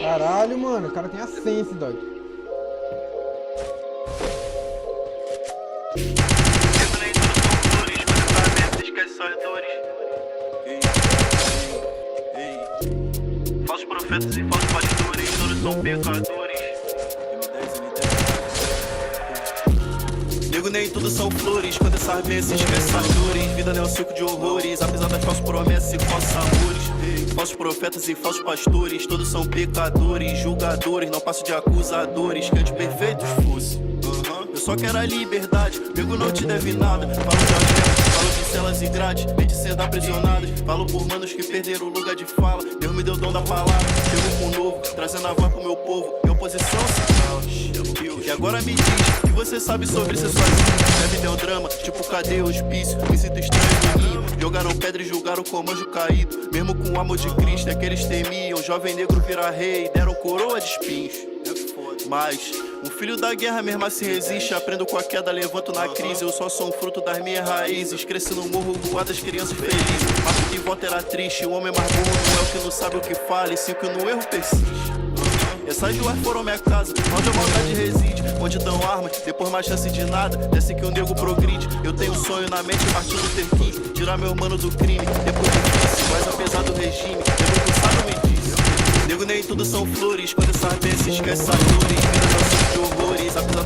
Caralho, mano, o cara tem a sense, dog. Esquece só dores. Falsos profetas e falsos pastores, todos são pecadores. Nego, nem tudo são flores. Quando essa vez esquece as dores. Vida não é um circo de horrores, apesar das falsas promessas e falsos amores. Falsos profetas e falsos pastores, todos são pecadores, julgadores, não passo de acusadores. Que antes-perfeitos fosse. Eu só quero a liberdade, nego não te deve nada. Falo de algemas, falo de celas e grades, mente sendo aprisionadas. Falo por manos que perderam o lugar de fala. Deus me deu o dom da palavra, chego com o novo, trazendo a voz pro meu povo. Em oposição central. E agora me diz que você sabe sobre ser sozinho. Deve ter um drama, tipo cadê o hospício? Me sinto estranho no ninho. Jogaram pedra e julgaram como anjo caído. Mesmo com o amor de Cristo é que eles temiam. Jovem negro vira rei, deram coroa de espinhos. Mas um filho da guerra mesmo assim resiste. Aprendo com a queda, levanto na crise. Eu só sou um fruto das minhas raízes. Cresci no morro voar das crianças felizes. Mas o que volta era triste. O homem mais burro não é o que não sabe o que fala, e sim que no erro persiste. Essas ruas foram minha casa, onde a maldade reside. Onde dão armas, depois mais chance de nada. Desce que o nego progride. Eu tenho um sonho na mente, Martin Luther King. Tirar meu mano do crime, depois difícil. Mas apesar do regime, nego cansado me disse. Nego, nem tudo são flores. Quando essa vez se esquece as dores. Vida não são de horrores, apesar